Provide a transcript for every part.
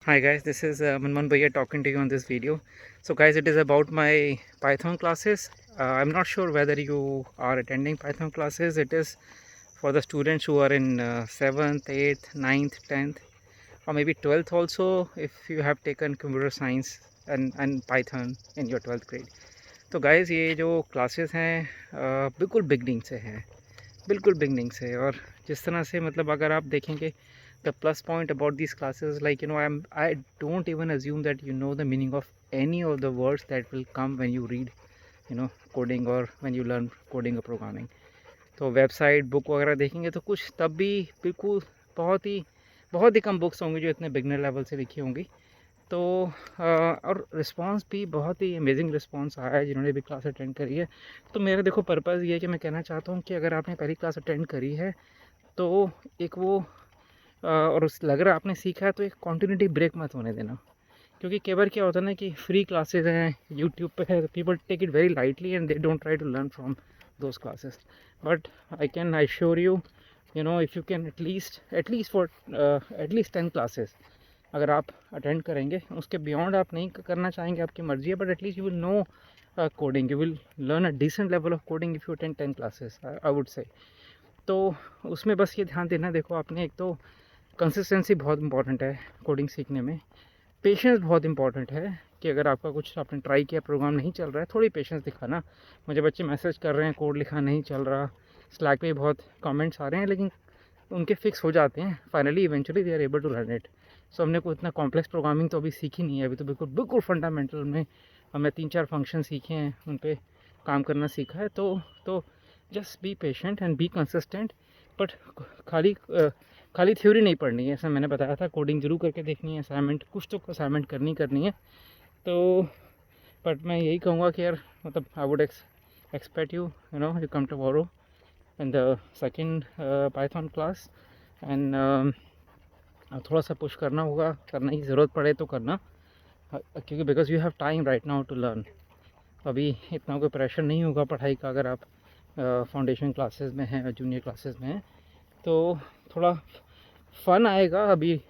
Hi guys, this is Manman Bhaiya talking to you on this video. So guys, it is about my Python classes. I'm not sure whether you are attending Python classes. It is for the students who are in 7th, 8th, 9th, 10th or maybe 12th also if you have taken computer science and Python in your 12th grade. तो guys ये जो classes हैं बिल्कुल beginning से हैं, बिल्कुल beginning से। और जिस तरह से मतलब अगर आप देखेंगे the plus point about this classes like I don't even assume that you know the meaning of any of the words that will come when you read coding और व्हेन यू लर्न कोडिंग और programming. तो website book वगैरह देखेंगे तो कुछ तब भी बिल्कुल बहुत ही कम बुक्स होंगी जो इतने बिगनर लेवल से लिखी होंगी। तो और रिस्पांस भी बहुत ही अमेजिंग रिस्पांस आया है जिन्होंने भी क्लास अटेंड करी है। तो मेरा देखो पर्पज़ ये है कि मैं कहना चाहता हूँ कि अगर आपने पहली क्लास अटेंड करी है तो एक वो और उस लग रहा आपने सीखा है तो एक कॉन्टिन्यूटी ब्रेक मत होने देना। क्योंकि कई बार क्या होता है ना कि फ्री क्लासेस हैं यूट्यूब पे है, people take it very lightly and they don't try to learn from those classes. But I can I sure you if you can at least for at least 10 classes अगर आप अटेंड करेंगे, उसके beyond आप नहीं करना चाहेंगे आपकी मर्जी है, but at least you will know coding, you will learn a decent level of coding if you attend 10 classes I would say. तो उसमें बस ये ध्यान देना, देखो आपने एक तो कंसिस्टेंसी बहुत इंपॉर्टेंट है कोडिंग सीखने में, पेशेंस बहुत इंपॉर्टेंट है कि अगर आपका कुछ आपने ट्राई किया प्रोग्राम नहीं चल रहा है, थोड़ी पेशेंस दिखाना। मुझे बच्चे मैसेज कर रहे हैं कोड लिखा नहीं चल रहा, स्लैक पे बहुत कमेंट्स आ रहे हैं, लेकिन उनके फिक्स हो जाते हैं finally, eventually they are able to learn it. So हमने कोई इतना कॉम्प्लेक्स प्रोग्रामिंग तो अभी सीखी नहीं है, अभी तो बिल्कुल बिल्कुल फंडामेंटल में हमने 3-4 फंक्शन सीखे हैं, उन पर काम करना सीखा है। तो just be patient and be consistent. But खाली खाली थ्योरी नहीं पढ़नी है, ऐसा मैंने बताया था, कोडिंग जरूर करके देखनी है, असाइनमेंट कुछ तो असाइनमेंट करनी है। तो बट मैं यही कहूँगा कि यार मतलब I would expect you come tomorrow in the second Python class and थोड़ा सा पुश करना होगा, करने की ज़रूरत पड़े तो करना, क्योंकि because you have time right now to learn. अभी इतना कोई प्रेशर नहीं होगा पढ़ाई का अगर आप फाउंडेशन क्लासेस में हैं, जूनियर क्लासेस में हैं, तो थोड़ा फन आएगा। अभी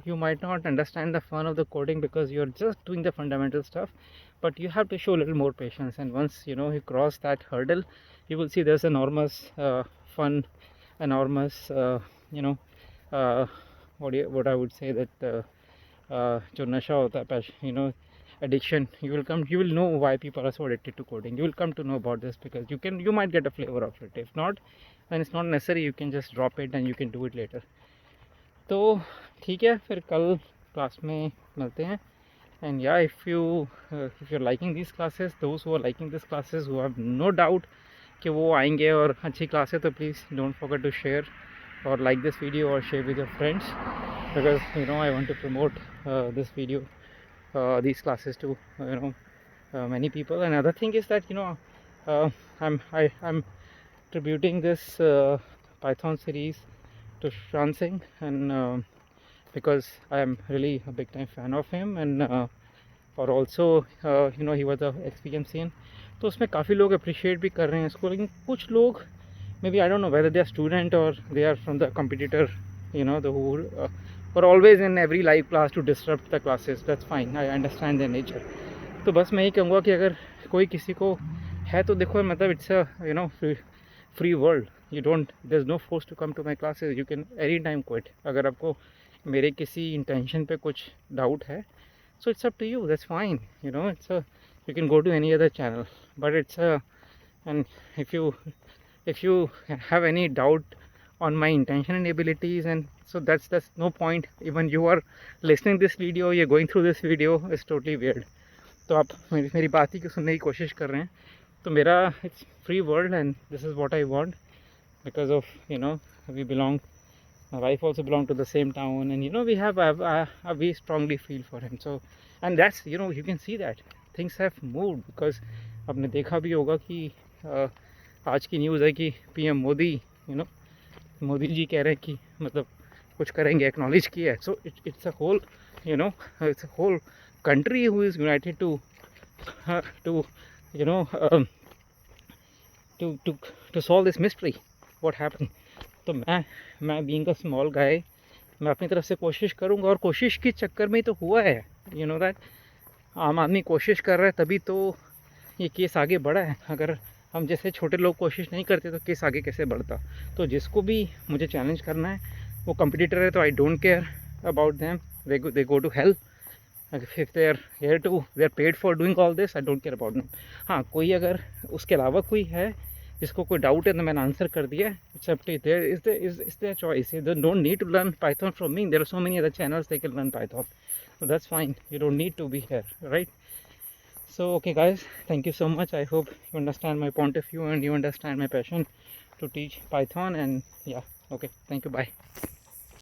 you might not understand the fun of the coding because you're just doing the fundamental stuff, but you have to show a little more patience, and once you cross that hurdle, you will see there's enormous fun, enormous you know uh, what I would say that जो नशा होता है addiction, you will know why people are so addicted to coding. You will come to know about this because you might get a flavor of it. If not, then it's not necessary, you can just drop it and you can do it later. तो ठीक है, फिर कल class में मिलते हैं। And या if you are liking this classes, those who are liking this classes, who have no doubt कि वो आएंगे और अच्छी क्लास है, तो please don't forget to share or like this video or share with your friends, because I want to promote this video, these classes to many people. And other thing is that I'm tributing this Python series to Shan Singh, and because I am really a big time fan of him, and और also he was a एक्सपीरियंसियन। तो उसमें काफ़ी लोग appreciate भी कर रहे हैं इसको, लेकिन कुछ लोग maybe I don't know whether they are student or they are from the competitor, the who are always in every live class to disrupt the classes. That's fine, I understand their nature. तो बस मैं यही कहूँगा कि अगर कोई किसी को है तो देखो, मतलब it's a free world, you don't, there's no force to come to my classes, you can any time quit। अगर आपको मेरे किसी इंटेंशन पे कुछ डाउट है, so it's up to you, that's fine, it's a, you can go to any other channel, but it's a, and if you have any doubt on my intention and abilities, and so that's no point, even you are listening this video, you're going through this video, it's totally weird। तो आप मेरी बात ही को सुनने की कोशिश कर रहे हैं, तो मेरा it's free world and this is what I want, because of we belong, my wife also belong to the same town, and we have we strongly feel for him, so and that's you can see that things have moved, because आपने देखा भी होगा कि आज की news है कि PM Modi Modi ji कह रहे हैं कि मतलब कुछ करेंगे, एक्नॉलेज किया है। So it's a whole it's a whole country who is united to to you know um, to solve this mystery what happened। तो मैं being a small guy, मैं अपनी तरफ से कोशिश करूँगा, और कोशिश के चक्कर में तो हुआ है, यू नो दैट। आम आदमी कोशिश कर रहा है तभी तो ये केस आगे बढ़ा है। अगर हम जैसे छोटे लोग कोशिश नहीं करते तो केस आगे कैसे बढ़ता। तो जिसको भी मुझे चैलेंज करना है वो कंपटीटर है, तो I don't care about them, they go to help. If they are here to, they are paid for doing all this, I don't care about them. हाँ, कोई अगर उसके अलावा कोई है जिसको कोई डाउट है तो मैंने आंसर कर दिया है। It's up to their, is their choice, they don't need to learn Python from me, there are so many other channels they can learn Python, so that's fine, you don't need to be here, right? So okay guys, thank you so much. I hope you understand my point of view and you understand my passion to teach Python. And yeah, okay, thank you, bye.